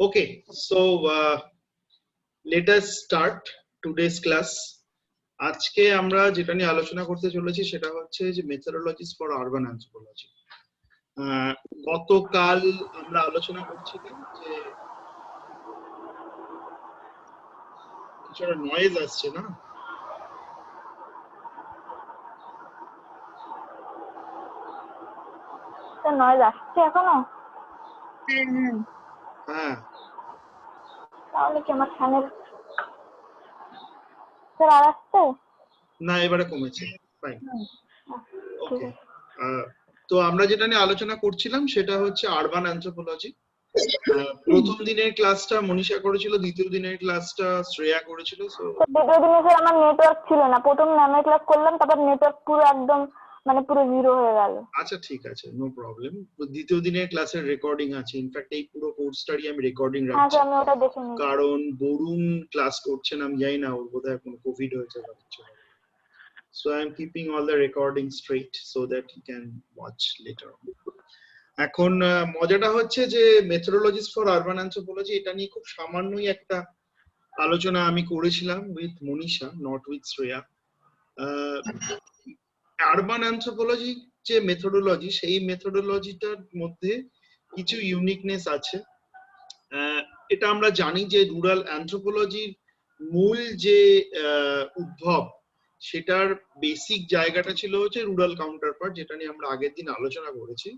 Okay, so let us start today's class. আজকে আমরা যেটা নিয়ে আলোচনা করতে চলেছি সেটা হচ্ছে যে মেথডোলজিস ফর আরবান অ্যানথ্রোপোলজি। গতকাল আমরা আলোচনা করছিলাম যে কিছু একটা নয়েজ আসছে না, নয়েজ আসছে এখনো? হ্যাঁ, তাহলে কি আমার ফ্যানের আর আসছে না এবারে কমেছে। ফাইন, ওকে। তো আমরা যেটা নিয়ে আলোচনা করছিলাম সেটা হচ্ছে আরবান অ্যানথ্রোপোলজি। প্রথম দিনের ক্লাসটা মনীষা করেছিল, দ্বিতীয় দিনের ক্লাসটা শ্রেয়া করেছিল। সো দ্বিতীয় দিনে স্যার আমার নেটওয়ার্ক ছিল না, প্রথম ম্যামের ক্লাস করলাম, তারপর নেটওয়ার্ক পুরো একদম পুরো জিরো হয়ে গেল। আচ্ছা ঠিক আছে, নো প্রবলেম। দ্বিতীয় দিনের ক্লাসের রেকর্ডিং আছে, ইনফ্যাক্ট এই পুরো কোর্সটারই আমি রেকর্ডিং রাখছি, আমি ওটা দেখে নিই। কারণ বরুণ ক্লাস করছেন, আমি জানি না ওর বোধহয় কোনো কোভিড হয়েছে বা কিছু। So I'm keeping all the recording straight so that you can watch later on. এখন মজাটা হচ্ছে যে মেথডোলজিস ফর আরবান অ্যানথ্রোপোলজি এটা নিয়ে খুব সামান্যই একটা আলোচনা আমি করেছিলাম with Manisha, not with Shreya. Urban anthropology যে মেথডোলজি, সেই মেথডোলজিটার মধ্যে কিছু ইউনিকনেস আছে। এটা আমরা জানি যে রুরাল অ্যানথ্রোপোলজির মূল যে উদ্ভব, সেটার বেসিক জায়গাটা ছিল হচ্ছে রুরাল কাউন্টার পার্ট, যেটা নিয়ে আমরা আগের দিন আলোচনা করেছি।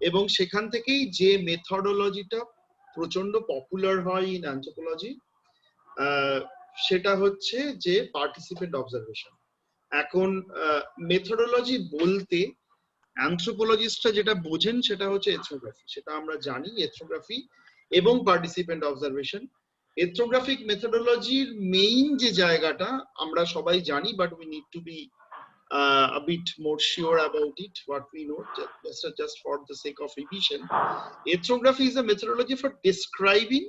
এবং সেখান থেকেই যে মেথডোলজিটা প্রচন্ড পপুলার হয় ইন অ্যানথ্রোপোলজি, সেটা হচ্ছে যে পার্টিসিপেন্ট অবজারভেশন। এখন মেথডোলজি বলতে অ্যানথ্রোপোলজিস্টরা যেটা বোঝেন সেটা হচ্ছে এথনোগ্রাফি, সেটা আমরা জানি। এথনোগ্রাফি এবং পার্টিসিপেন্ট অবজারভেশন, এথনোগ্রাফিক মেথডোলজির মেইন যে জায়গাটা আমরা সবাই জানি, but we need to be a bit more sure about it. What we know, just for the sake of revision, ethnography is a methodology for describing,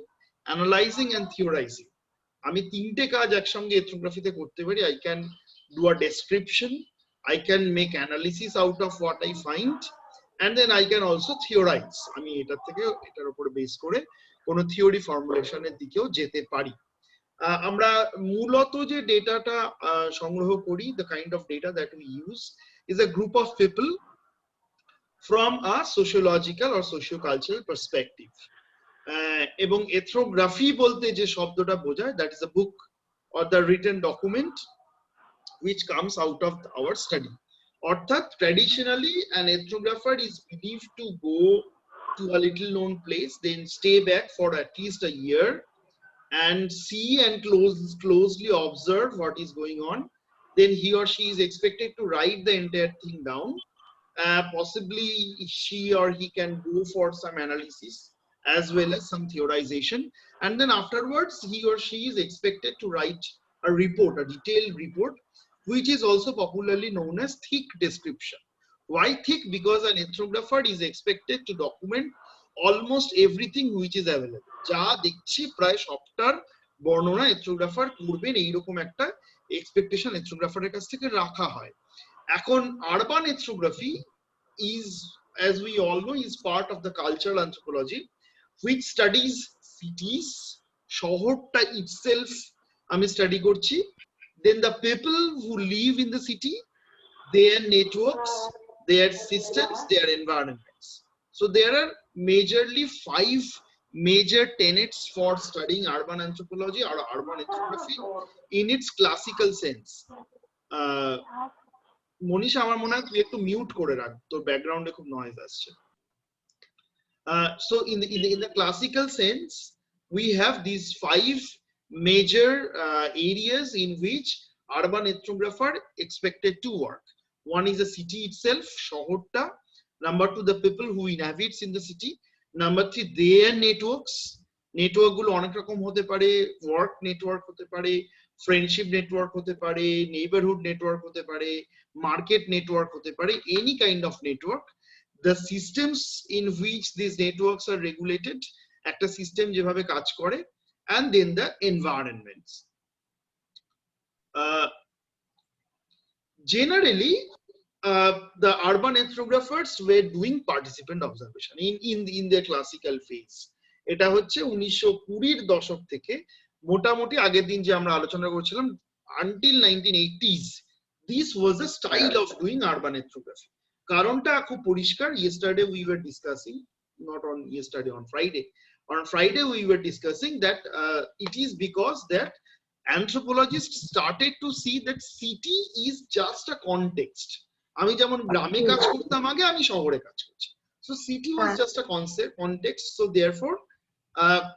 analyzing and theorizing. আমি তিনটে কাজ একসঙ্গে এথনোগ্রাফিতে করতে পারি। I can do a description, I can make analysis out of what I find, and then I can also theorize. আমি এটার থেকে এটার উপর বেস করে কোনো থিওরি ফর্মুলেশনের দিকেও যেতে পারি। আমরা মূলত যে ডেটাটা সংগ্রহ করি, the kind of data that we use is a group of people from a sociological or socio-cultural perspective. এবং এথনোগ্রাফি বলতে যে শব্দটা বোঝায়, that is a book or the written document which comes out of our study. অর্থাৎ traditionally an ethnographer is believed to go to a little known place, then stay back for at least a year and see and closely observe what is going on. Then he or she is expected to write the entire thing down. Possibly she or he can go for some analysis as well as some theorization, and then afterwards he or she is expected to write a report, a detailed report, which is also popularly known as thick description. Why thick? Because an ethnographer is expected to document almost everything which is available. যা দেখছি প্রায় সবটার বর্ণনা এথনোগ্রাফার করবেন, এইরকম একটা expectation এথনোগ্রাফারের কাছ থেকে রাখা হয়। এখন urban ethnography is, as we all know, is part of the cultural anthropology which studies cities, শহরটা itself আমি স্টাডি করছি, then the people who live in the city, their networks, their systems, their environments. So there are majorly 5 major tenets for studying urban anthropology or urban ethnography in its classical sense. Manisha, আমার মনে হয় তুই একটু mute করে রাখ, তোর ব্যাকগ্রাউন্ডে খুব নয়েজ আসছে। So in the classical sense, we have these 5 major areas in which urban ethnographer expected to work. One is the city itself, শহরটা. Number 2, the people who inhabits in the city. Number 3, their networks. Network গুলো অনেক রকম হতে পারে, work network হতে পারে, friendship network হতে পারে, নেইবারহুড নেটওয়ার্ক হতে পারে, মার্কেট নেটওয়ার্ক হতে পারে, any kind of network. The systems in which these networks are regulated, একটা সিস্টেম যেভাবে কাজ করে, and then the environments. Generally, the urban ethnographers were doing participant observation in their classical phase. এটা হচ্ছে 1920-র দশক থেকে মোটামুটি আগের দিন যে আমরা আলোচনা করছিলাম until 1980s this was a style of doing urban ethnography. কারণটা খুব পরিষ্কার, yesterday we were discussing, not on yesterday, on Friday we were discussing that it is because that anthropologists started to see that city is just a context. আমি যেমন গ্রামে কাজ করতাম আগে, আমি শহরে কাজ করছি, so city was just a context. So therefore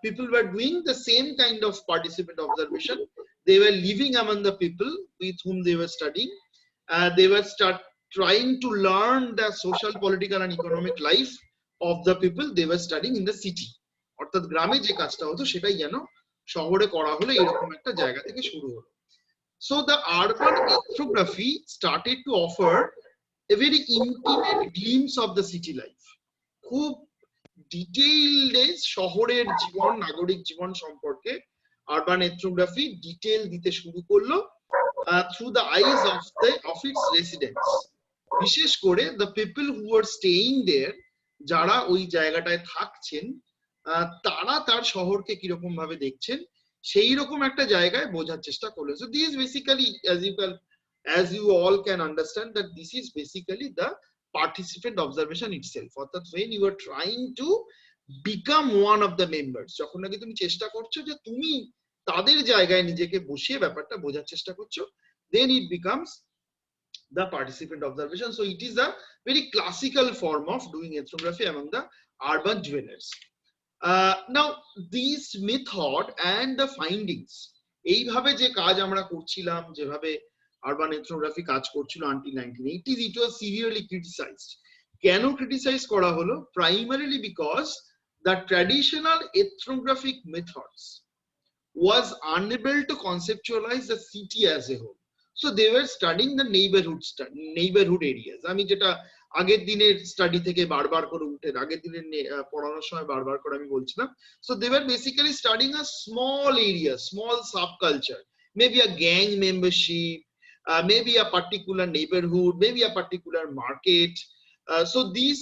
people were doing the same kind of participant observation. They were living among the people with whom they were studying. They were trying to learn the social, political and economic life of the people they were studying in the city. অর্থাৎ গ্রামে যে কাজটা হতো সেটাই যেন শহরে করা হলো, এরকম একটা জায়গা থেকে শুরু হলো। So the urban ethnography started to offer a very intimate glimpse of the city life. খুব ডিটেইলডে শহরের জীবন, নাগরিক জীবন সম্পর্কে আরবান এথনোগ্রাফি ডিটেইল দিতে শুরু করলো through the eyes of its residents. বিশেষ করে the people who were staying there, যারা ওই জায়গাটায় থাকছেন, তারা তার শহরকে কিরকম ভাবে দেখছেন সেই রকম একটা জায়গায় বোঝার চেষ্টা করলো। So this is basically, as you all can understand, that this is basically the participant observation itself. অর্থাৎ when you are trying to become one of the members, যখন নাকি তুমি চেষ্টা করছো যে তুমি তাদের জায়গায় নিজেকে বসিয়ে ব্যাপারটা বোঝার চেষ্টা করছো, then it becomes the participant observation. So it is a very classical form of doing ethnography among the urban dwellers. Now this method and the findings, এইভাবে যে কাজ আমরা করছিলাম, যেভাবে আরবান এথনোগ্রাফি কাজ করছিল until 1980s, it was severely criticized. কেন criticise করা হলো? Primarily because the traditional ethnographic methods was unable to conceptualize the city as a whole. So they were studying the neighborhood areas. আমি যেটা আগের দিনের study থেকে বারবার করে উঠে, আগের দিনের পড়ানোর সময় বারবার করে আমি বলছিলাম, so they were basically studying a small area, small subculture, maybe a gang membership, maybe a particular neighborhood, maybe a particular market. So these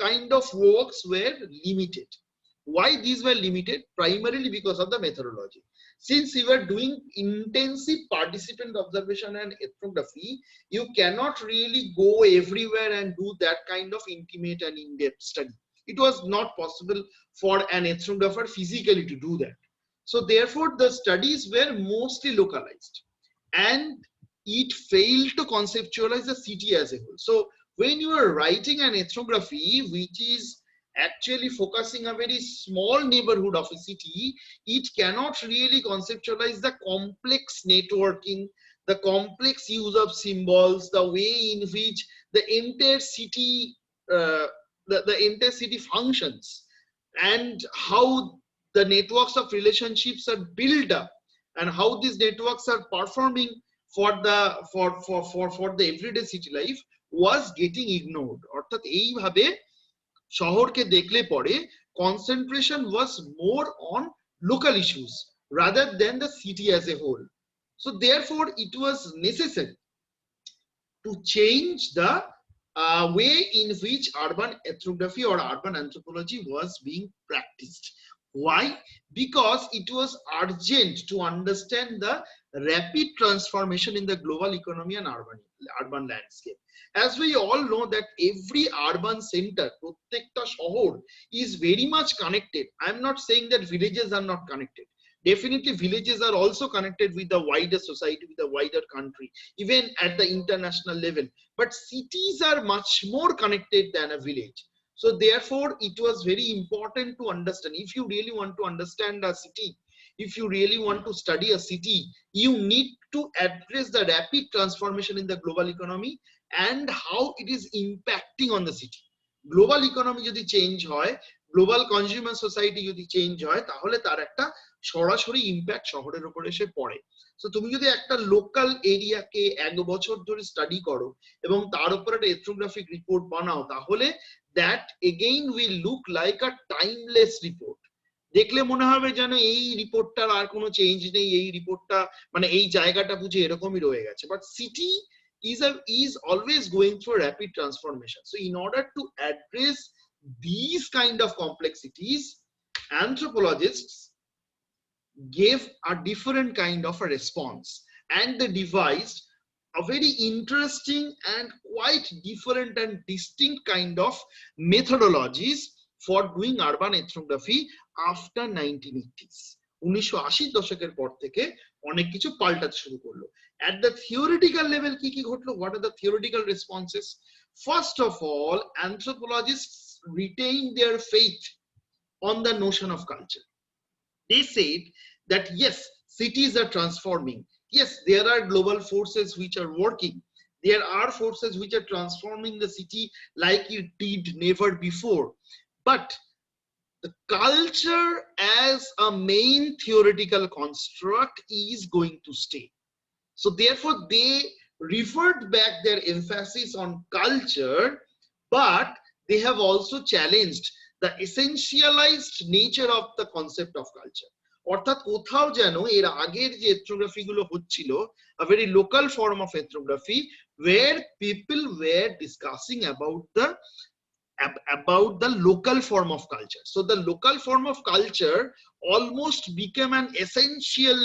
kind of works were limited. Why these were limited? Primarily because of the methodology. Since you were doing intensive participant observation and ethnography, you cannot really go everywhere and do that kind of intimate and in-depth study. It was not possible for an ethnographer physically to do that. So therefore the studies were mostly localized and it failed to conceptualize the city as a whole. So when you are writing an ethnography which is actually focusing a very small neighborhood of a city, it cannot really conceptualize the complex networking, the complex use of symbols, the way in which the entire city the entire city functions, and how the networks of relationships are built up, and how these networks are performing for the everyday city life was getting ignored. অর্থাৎ এইভাবে শহরকে দেখলে পরে concentration was more on local issues rather than the city as a whole. So therefore it was necessary to change the way in which urban ethnography or urban anthropology was being practiced. Why? Because it was urgent to understand the rapid transformation in the global economy and urban landscape. As we all know that every urban center, প্রত্যেকটা শহর, is very much connected. I'm not saying that villages are not connected. Definitely villages are also connected with the wider society, with the wider country, even at the international level. But cities are much more connected than a village. So therefore it was very important to understand. If you really want to understand a city, if you really want to study a city, you need to address the rapid transformation in the global economy and how it is impacting on the city. Global economy যদি change হয়, global consumer society যদি change হয়, তাহলে তার একটা সরাসরি impact শহরের উপর এসে পড়ে। সো তুমি যদি একটা লোকাল এরিয়াকে 1 বছর ধরে স্টাডি করো এবং তার উপর একটা এথনোগ্রাফিক রিপোর্ট বানাও, তাহলে that again will look like a timeless report. দেখলে মনে হবে যেন এই রিপোর্টটার আর কোনো চেঞ্জ নেই, এই রিপোর্টটা মানে এই জায়গাটা বুঝে এরকমই রয়ে গেছে। But city is always going through rapid transformation. So in order to address these kind of complexities, anthropologists gave a different kind of a response, and they devised a very interesting and quite different and distinct kind of methodologies for doing urban ethnography after 1980s. 1980 দশকের পর থেকে অনেক কিছু পাল্টাতে শুরু করলো। At the theoretical level কি কি ঘটলো? What are the theoretical responses? First of all, anthropologists retained their faith on the notion of culture. They said that yes, cities are transforming. Yes, there are global forces which are working. There are forces which are transforming the city like it did never before. But the culture as a main theoretical construct is going to stay. So therefore, they revert back their emphasis on culture, but they have also challenged the essentialized nature of the concept of culture. অর্থাৎ কোথাও যেন এর আগের যে ethnography গুলো হচ্ছিল, a very local form of ethnography where people were discussing about the local form of culture. So the local form of culture almost became an essential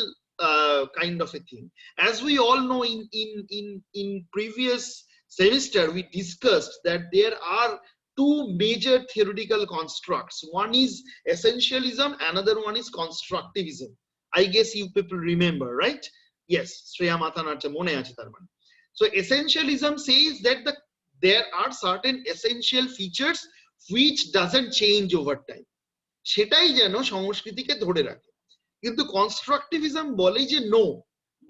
kind of a thing. As we all know, in previous semester we discussed that there are two major theoretical constructs. One is essentialism, another one is constructivism. I guess you people remember, right? Yes, Shreya Mathanarcha mone ache tar mane. So essentialism says that there are certain essential features which doesn't change over time. সেটাই যেন সংস্কৃতিকে ধরে রাখে। কিন্তু constructivism বলে যে no,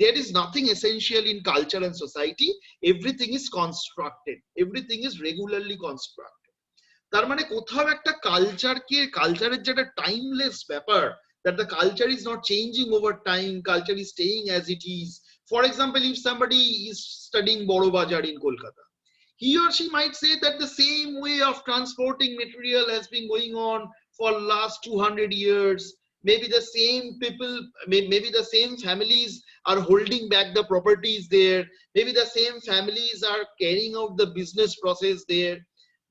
there is nothing essential in culture and society, everything is constructed, everything is regularly constructed. তার মানে কোথাও একটা কালচারের যেটা টাইমলেস ব্যাপার, that the culture is not changing over time, culture is staying as it is. For example, if somebody is studying Boro Bazar in Kolkata, he or she might say that the same way of transporting material has been going on for last 200 years. Maybe the same people, maybe the same families are holding back the properties there. Maybe the same families are carrying out the business process there.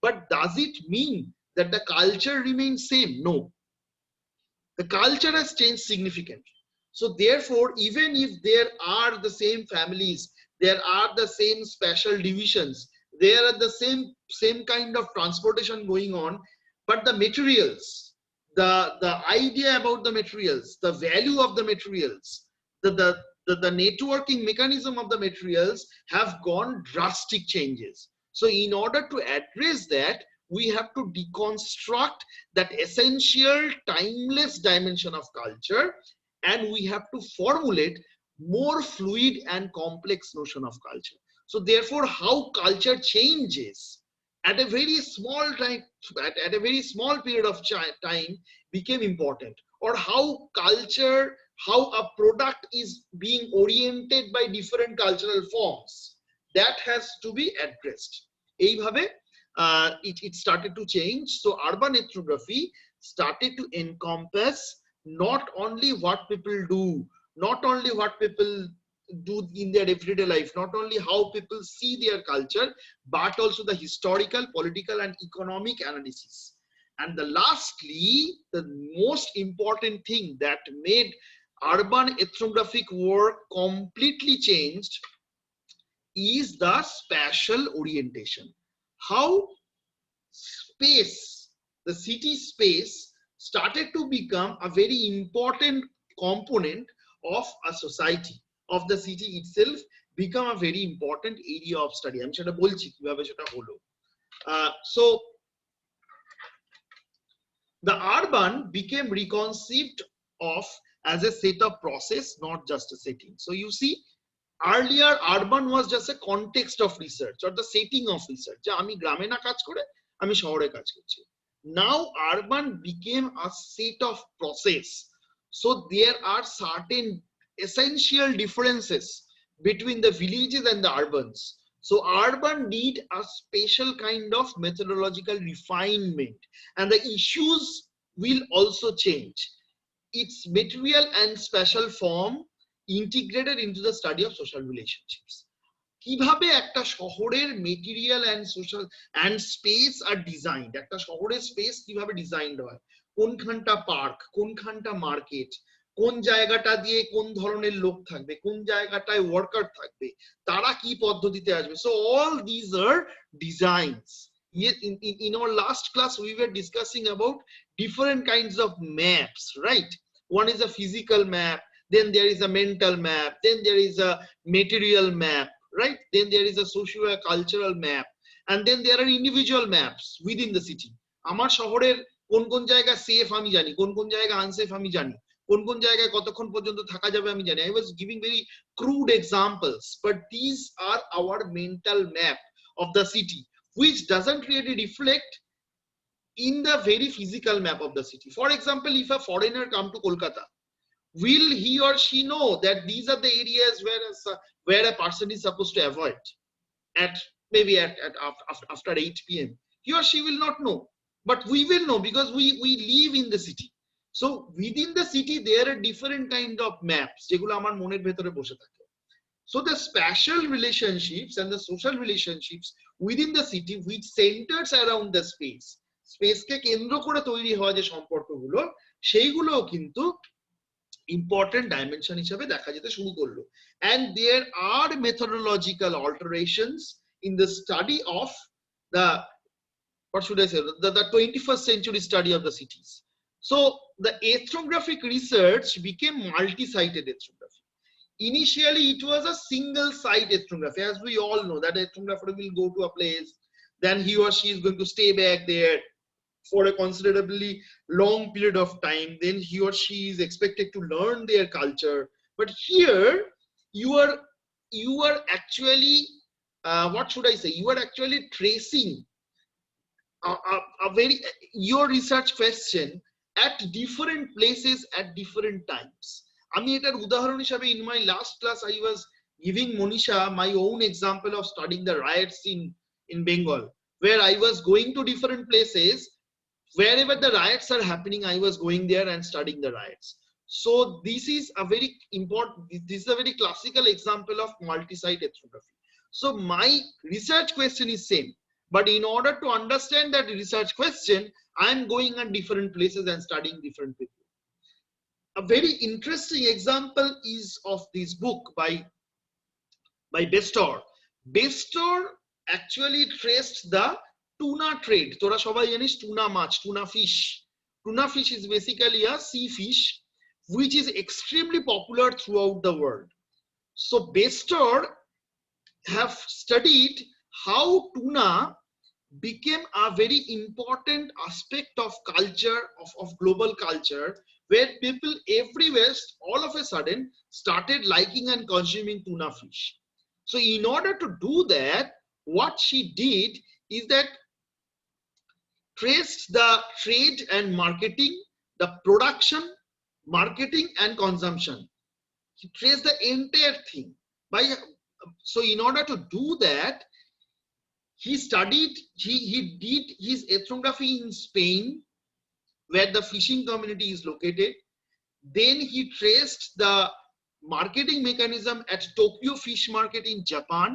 But does it mean that the culture remains same? No. The culture has changed significantly. So therefore, even if there are the same families, there are the same special divisions, there are the same kind of transportation going on, but the materials, the idea about the materials, the value of the materials, the networking mechanism of the materials have gone drastic changes. So in order to address that, we have to deconstruct that essential timeless dimension of culture, and we have to formulate more fluid and complex notion of culture. So therefore, how culture changes at a very small time, at a very small period of time became important, or how a product is being oriented by different cultural forms, that has to be addressed. এইভাবে it started to change. So urban ethnography started to encompass not only what people do, not only what people do in their everyday life, not only how people see their culture, but also the historical, political, and economic analysis. And lastly, the most important thing that made urban ethnographic work completely changed is the spatial orientation. How space, the city space, started to become a very important component of a society, of the city itself, become a very important area of study. আমি সেটা বলছি কিভাবে সেটা হলো। So the urban became reconceived of as a set of process, not just a setting. So you see, earlier urban was just a context of research or the setting of research. যে আমি গ্রামে না কাজ করে আমি শহরে কাজ করছি। Now urban became a set of process. So there are certain essential differences between the villages and the urbans. So urban need a special kind of methodological refinement, and the issues will also change. Its material and spatial form integrated into the study of social relationships. কিভাবে একটা শহরের material and social and space আর designed, একটা শহরের space কিভাবে designed হয়, কোনখানটা park, কোনখানটা market, কোন জায়গাটা দিয়ে কোন ধরনের লোক থাকবে, কোন জায়গাটায় ওয়ার্কার থাকবে, তারা কি পদ্ধতিতে আসবে। So all these are designs. In our last class we were discussing about different kinds of maps, right? One is a physical map, then there is a mental map, then there is a material map, right? Then there is a socio-cultural map, and then there are individual maps within the city. আমার শহরের কোন কোন জায়গা safe আমি জানি, কোন কোন জায়গা আনসেফ আমি জানি, কোন কোন জায়গায় কতক্ষণ পর্যন্ত থাকা যাবে আমি জানি। I was giving very crude examples, but these are our mental map of the city, which doesn't really reflect in the very physical map of the city. For example, if a foreigner come to Kolkata, will he or she know that these are the areas where a person is supposed to avoid at maybe at after 8 p.m.? He or she will not know, but we will know because we live in the city. So within the city there are different kind of maps যেগুলো আমার মনের ভেতরে বসে থাকে। So the spatial relationships and the social relationships within the city which centers around the space, স্পেসকে কেন্দ্র করে তৈরি হওয়া যে সম্পর্কগুলো, সেইগুলোও কিন্তু ইম্পর্টেন্ট ডাইমেনশন হিসেবে দেখা যেতে শুরু করলো। And there are methodological alterations in the study of the, what should I say, the 21st century study of the cities. So the ethnographic research became multi-sited ethnography. Initially it was a single site ethnography. As we all know that ethnographer will go to a place, then he or she is going to stay back there for a considerably long period of time, then he or she is expected to learn their culture. But here you are actually what should I say, you are actually tracing a very your research question at different places at different times. আমি এটার উদাহরণ হিসেবে in my last class I was giving Monisha my own example of studying the riots in Bengal, where I was going to different places. Wherever the riots are happening, I was going there and studying the riots. So this is a very important, this is a very classical example of multi-site ethnography. So my research question is same, but in order to understand that research question, I am going at different places and studying different people. A very interesting example is of this book by Bestor. Bestor actually traced the tuna trade. তোরা সবাই জানিস tuna much, tuna fish. Tuna fish is basically a sea fish which is extremely popular throughout the world. So Bestor have studied how tuna became a very important aspect of culture, of global culture, where people everywhere all of a sudden started liking and consuming tuna fish. So in order to do that, what she did is that traced the trade and marketing, the production, marketing and consumption. He traced the entire thing. So in order to do that, he studied, he did his ethnography in Spain, where the fishing community is located. Then he traced the marketing mechanism at Tokyo Fish Market in Japan.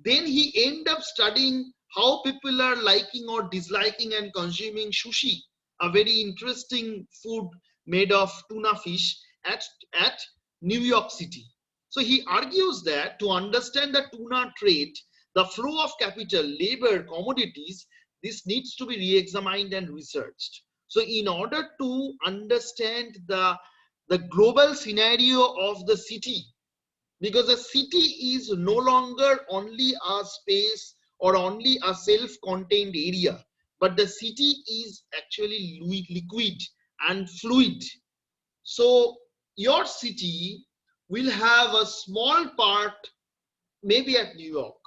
Then he ended up studying how people are liking or disliking and consuming sushi, a very interesting food made of tuna fish at New York City. So he argues that to understand the tuna trade, the flow of capital, labor, commodities, this needs to be re-examined and researched. So in order to understand the global scenario of the city, because a city is no longer only a space or only a self-contained area, but the city is actually liquid and fluid. So your city will have a small part maybe at New York.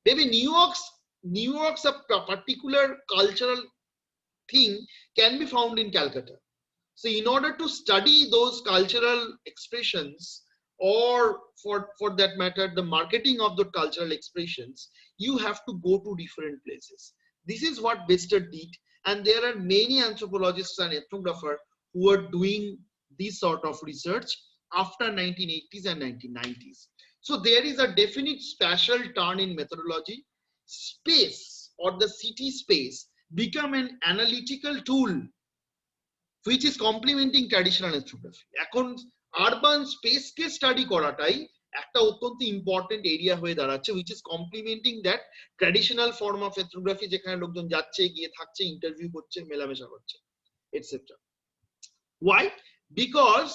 Maybe New York's a particular cultural thing can be found in Calcutta. So in order to study those cultural expressions, or for that matter the marketing of the cultural expressions, you have to go to different places. This is what Bestor did, and there are many anthropologists and ethnographers who are doing this sort of research after 1980s and 1990s. So there is a definite spatial turn in methodology. Space or the city space become an analytical tool which is complementing traditional ethnography. এখন urban স্পেসকে study করাটাই একটা অত্যন্ত important area হয়ে দাঁড়াচ্ছে, which is complementing that traditional form of ethnography, যেখানে লোকজন যাচ্ছে, গিয়ে থাকছে, ইন্টারভিউ করছে, মেলামেশা করছে, etc. Why? Because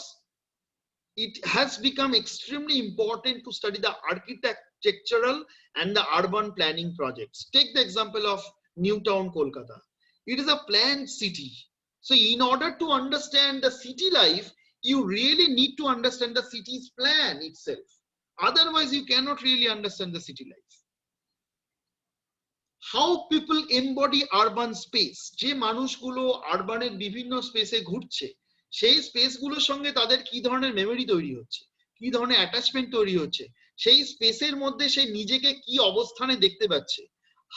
it has become extremely important to study the architectural and the urban planning projects. Take the example of New Town, Kolkata. It is a planned city. So in order to understand the city life, you really need to understand the city's plan itself. Otherwise, you cannot really understand the city life. How people embody urban space. যে মানুষগুলো আরবানের বিভিন্ন স্পেসে ঘুরছে, সেই স্পেসগুলোর সঙ্গে তাদের কি ধরনের মেমরি তৈরি হচ্ছে, কি ধরনের অ্যাটাচমেন্ট তৈরি হচ্ছে, সেই স্পেসের মধ্যে সে নিজেকে কি অবস্থানে দেখতে পাচ্ছে,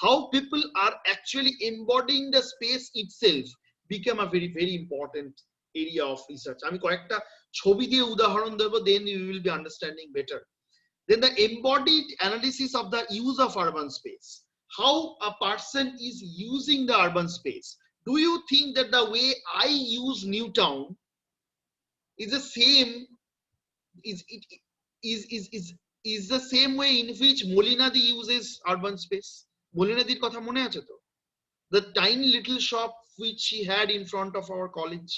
how people are actually embodying the space itself become a very very important area of research. আমি কয়েকটা ছবি দিয়ে উদাহরণ দেব, then you will be understanding better. Then the embodied analysis of the use of urban space. How a person is using the urban space. Do you think that the way I use New Town is the same, is the same way in which Molinadi uses urban space? Molinadir kotha mone ache to? The tiny little shop which she had in front of our college.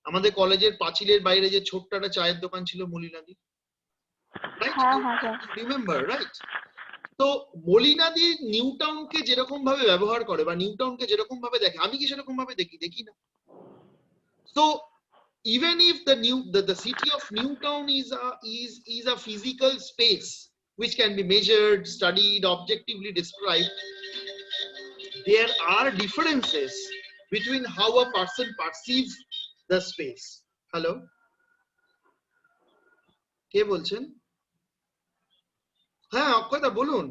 আমাদের কলেজের পাঁচিলের বাইরে যে ছোট্ট একটা চায়ের দোকান ছিল মলিনাদি, রাইট? Remember, right? তো মলিনাদি নিউ টাউনকে যেরকম ভাবে ব্যবহার করে বা নিউ টাউনকে যেরকম ভাবে দেখে, আমি কি সেরকম ভাবে দেখি না। So even if the city of New Town is a physical space which can be measured, studied, objectively described, there are differences between how a person perceives the space. Hello, কে বলছেন? হ্যাঁ অক্ষয়দা বলুন।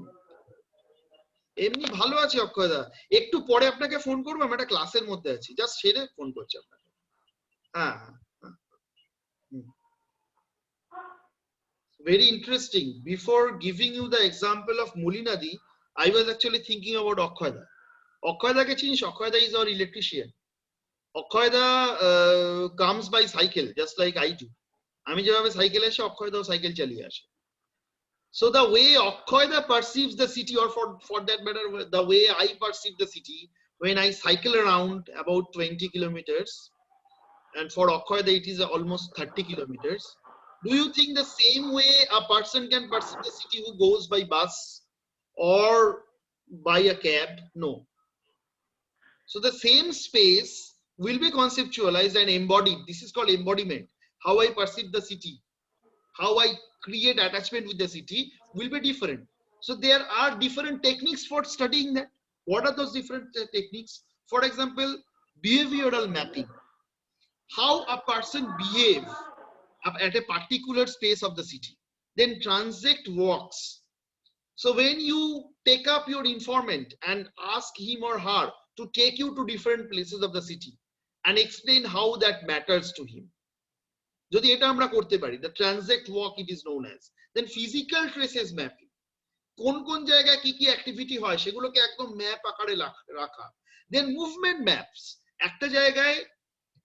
এমনি ভালো আছি অক্ষয়দা, একটু পরে আপনাকে ফোন করবো, আমি একটা ক্লাসের মধ্যে আছি, জাস্ট সেরে ফোন করছি আপনাকে। হ্যাঁ, very interesting. Before giving you the example of Molinadi, I was actually thinking about Akhoyda. Akhoyda ke chinish? Akhoyda is our electrician. Akhoyda comes by cycle just like I do. আমি যেভাবে cycle আসে অক্ষয়দাও cycle চালিয়ে আসে। So the way Akhoyda perceives the city, or for that matter the way I perceive the city when I cycle around about 20 kilometers, and for Akhoyda it is almost 30 kilometers. Do you think the same way a person can perceive the city who goes by bus or by a cab? No. So the same space will be conceptualized and embodied. This is called embodiment. How I perceive the city, how I create attachment with the city will be different. So there are different techniques for studying that. What are those different techniques? For example, behavioral mapping. How a person behaves at a particular space of the city. Then transect walks. So when you take up your informant and ask him or her to take you to different places of the city and explain how that matters to him, যদি এটা আমরা করতে পারি, the transect walk it is known as. Then physical traces mapping. কোন কোন জায়গায় কি কি অ্যাক্টিভিটি হয় সেগুলোকে একদম ম্যাপ আকারে রাখা। Then movement maps. একটা জায়গায়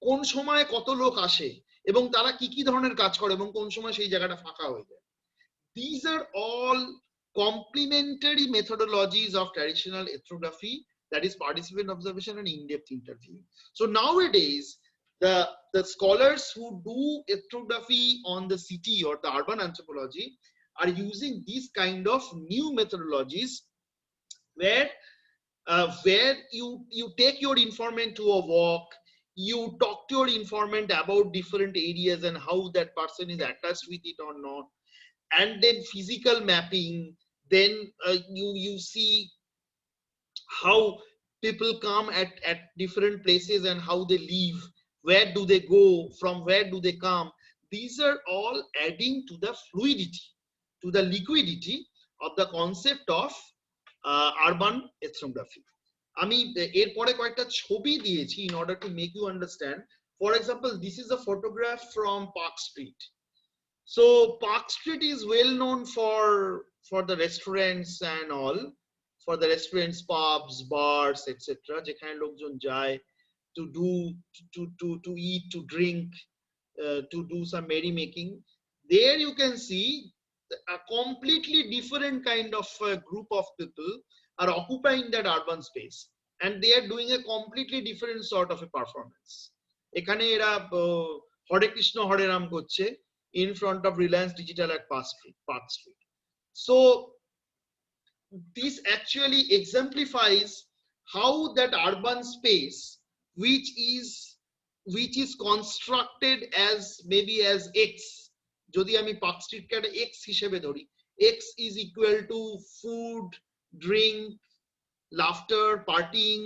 কোন সময় কত লোক আসে এবং তারা কি কি ধরনের কাজ করে এবং কোন সময় সেই জায়গাটা ফাঁকা হয়ে যায়। These are all complementary methodologies of traditional ethnography, that is participant observation and in-depth interview. So nowadays the scholars who do ethnography on the city or the urban anthropology are using these kind of new methodologies where you take your informant to a walk, you talk to your informant about different areas and how that person is attached with it or not, and then physical mapping. Then you see how people come at different places and how they leave, where do they go, from where do they come. These are all adding to the fluidity, to the liquidity of the concept of urban ethnography. আমি এরপরে কয়েকটা ছবি দিয়েছি in order to make you understand. For example, this is a photograph from Park Street. So Park Street is well known for the restaurants and all, for the restaurants, pubs, bars, etc. যেখানে লোকজন যায় to do, to eat, to drink, to do some merrymaking. There you can see a completely different kind of group of people are occupying that urban space, and they are doing a completely different sort of a performance. এখানে এরা হরে কৃষ্ণ হরে রাম করছে in front of Reliance Digital at Park Street. So this actually exemplifies how that urban space, which is constructed as maybe as X, যদি আমি park স্ট্রিটকে একটা X হিসেবে ধরি, X is equal to food, drink, laughter, partying,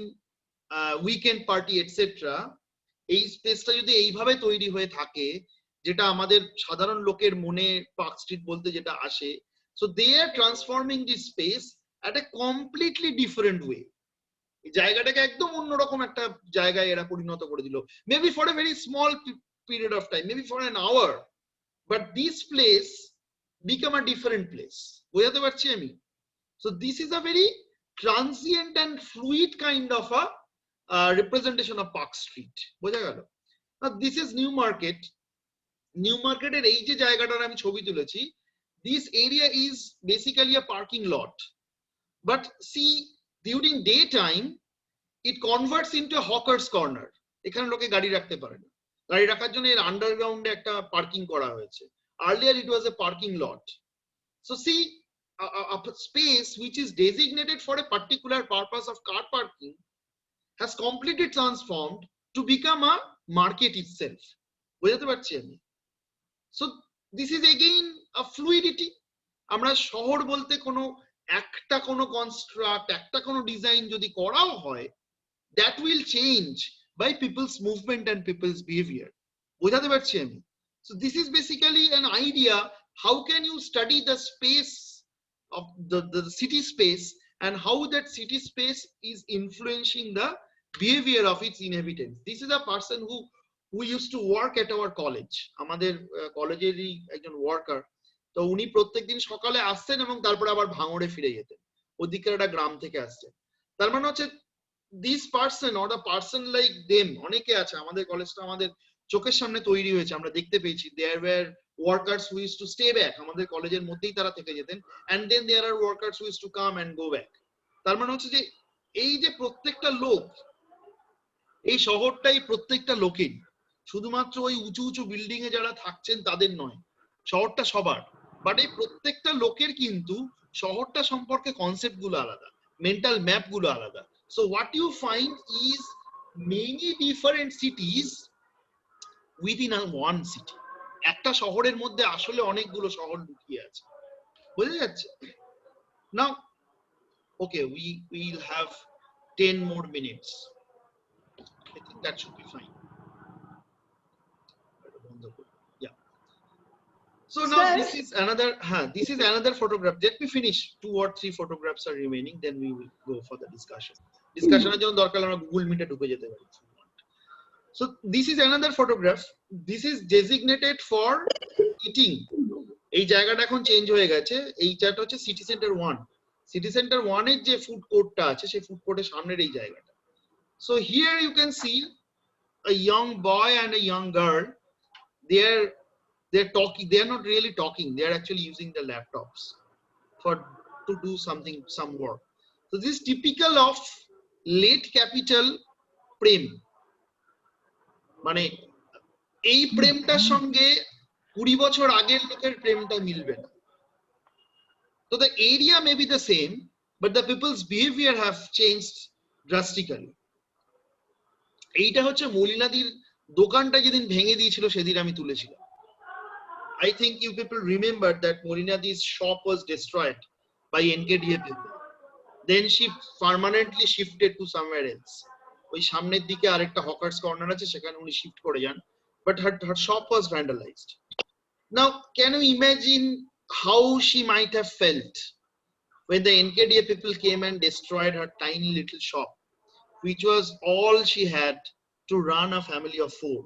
weekend party, etc. এই স্পেসটা যদি এইভাবে তৈরি হয়ে থাকে, যেটা আমাদের সাধারণ লোকের মনে পার্ক স্ট্রিট বলতে যেটা আসে, so they are transforming this space at a completely different way. এই জায়গাটাকে একদম অন্যরকম একটা জায়গায় এরা পরিণত করে দিল, maybe for a very small period of time, maybe for an hour, but this place become a different place. বোঝাতে পারছি আমি? So this is a very transient and fluid kind of a representation of Park Street. বোঝা গেল? Now this is New Market. New Market এর এই যে জায়গাটার আমি ছবি তুলেছি, this area is basically a parking lot, but see, during daytime it converts into a hawker's corner. এখানে লোকে গাড়ি রাখতে পারে না, গাড়ি রাখার জন্য এর আন্ডারগ্রাউন্ডে একটা পার্কিং করা হয়েছে. Earlier it was a parking lot. So see, a space which is designated for a particular purpose of car parking has completely transformed to become a market itself. বোঝাতে পারছি আমি? So this is again a fluidity. আমরা শহর বলতে কোনো একটা কোনো construct, একটা কোনো ডিজাইন যদি করাও হয়, that will change by people's movement and people's behavior. বোঝাতে পারছি আমি? So this is basically an idea, how can you study the space of the city space and how that city space is influencing the behavior of its inhabitants. This is a person who used to work at our college. আমাদের কলেজেরই একজন worker, তো উনি প্রত্যেকদিন সকালে আসতেন এবং তারপরে আবার ভাঙড়ে ফিরে যেতেন, ওদিকের একটা গ্রাম থেকে আসতেন। তার মানে হচ্ছে this person or the person like them, অনেকে আছে, আমাদের কলেজটা আমাদের চোখের সামনে তৈরি হয়েছে, আমরা দেখতে পেয়েছি। there were workers who used to stay back, আমাদের কলেজের মধ্যেই তারা থেকে যেতেন, and then there are workers who used to come and go back. তার মানে হচ্ছে যে এই যে প্রত্যেকটা লোক, এই শহরটাই প্রত্যেকটা লোকের, শুধুমাত্র ওই উঁচু উঁচু বিল্ডিং এ যারা থাকছেন তাদের নয়, শহরটা সবার। বাট এই প্রত্যেকটা লোকের কিন্তু শহরটা সম্পর্কে কনসেপ্ট গুলো আলাদা, মেন্টাল ম্যাপ গুলো আলাদা। So what you find is many different cities within one city. একটা শহরের মধ্যে আসলে অনেকগুলো শহর লুকিয়ে আছে, বোঝা যাচ্ছে? নাও ওকে, we'll have 10 more minutes. I think that should be fine. Yeah. So now this is another photograph. Let me finish. 2 or 3 photographs are remaining, then we will go for the discussion. Discussioner jon dorkar amra Google Meet e dhuke jete pari. So this is another photograph. This is designated for eating. এই জায়গাটা এখন change হয়ে গেছে, এইটা হচ্ছে city centre 1। City centre 1 এর যে food কোর্টটা আছে, সেই ফুড কোর্টের সামনের এই জায়গাটা। So here you can see a young boy and a young girl. They're talking. They're not really talking. They're actually using the laptops to do some work. So this is typical of late capital prem. মানে এই প্রেমটার সঙ্গে 20 বছর আগের লোকের প্রেমটা মিলবে না। So the area may be the same, but the people's behavior have changed drastically. এইটা হচ্ছে মলিনাদির দোকানটা যেদিন ভেঙে দিয়েছিল সেদিন আমি তুলেছিলাম। I think you people remember that Molinadi's shop was destroyed by NKDA people. Then she permanently shifted to somewhere else. ওই সামনের দিকে আরেকটা হকার্স কর্নার আছে, সেখানে উনি শিফট করে যান, but her shop was vandalized. Now can you imagine how she might have felt when the NKDA people came and destroyed her tiny little shop, which was all she had to run a family of 4.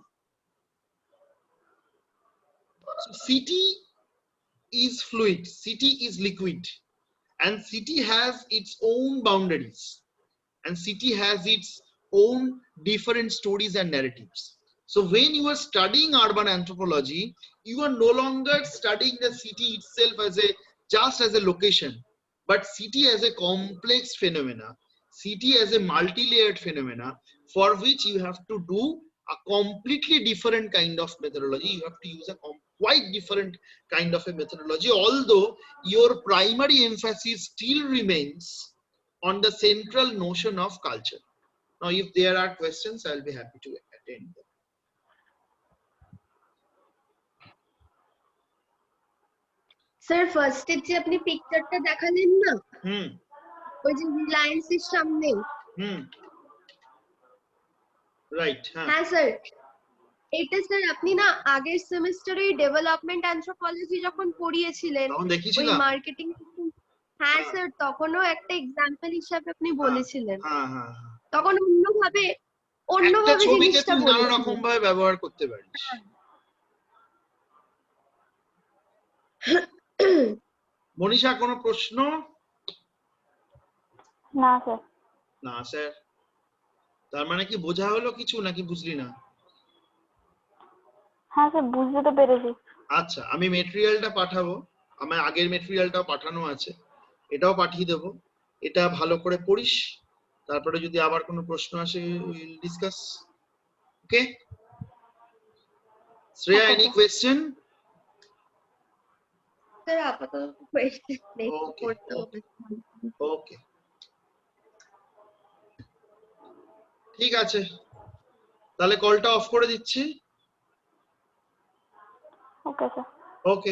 So city is fluid, city is liquid, and city has its own boundaries, and city has its own different stories and narratives. So when you are studying urban anthropology, you are no longer studying the city itself as a just as a location, but city as a complex phenomena, city as a multi-layered phenomena, for which you have to do a completely different kind of methodology. You have to use a quite different kind of a methodology, although your primary emphasis still remains on the central notion of culture. Now, if there are questions, I'll be happy to attend them. Sir ফার্স্টে যে আপনি পিকচারটা দেখালেন না, হুম ওই যে রিলায়েন্সের সামনে, right, হ্যাঁ স্যার, এটা স্যার আপনি না আগের সেমিস্টারে ডেভেলপমেন্ট অ্যানথ্রোপলজি যখন পড়িয়েছিলেন, তখন ওই দেখিয়েছিলাম। মার্কেটিং, হ্যাঁ স্যার, তখনও একটা এক্সাম্পল হিসাবে আপনি বলেছিলেন, তখন অন্যভাবে ছবিকে জিনিসটা তুই নানা বলেছিলেন। রকম ভাবে ব্যবহার করতে পারিস। মনীষা, কোনো প্রশ্ন? না স্যার। না স্যার, তার মানে কি বোঝা হলো কিছু নাকি বুঝলি না? হ্যাঁ স্যার, বুঝতে তো পেরেছি। আচ্ছা, আমি মেটেরিয়ালটা পাঠাবো, আমার আগের মেটেরিয়ালটাও পাঠানো আছে, এটাও পাঠিয়ে দেবো। এটা ভালো করে পড়িস, তারপরে যদি আবার কোনো প্রশ্ন আসে will discuss. Okay Shreya, any question? Sir আপাতত কোয়েশ্চেন নেই, ওকে পড়তে হবে। ওকে, ঠিক আছে, তাহলে কলটা অফ করে দিচ্ছি। Okay sir. ওকে।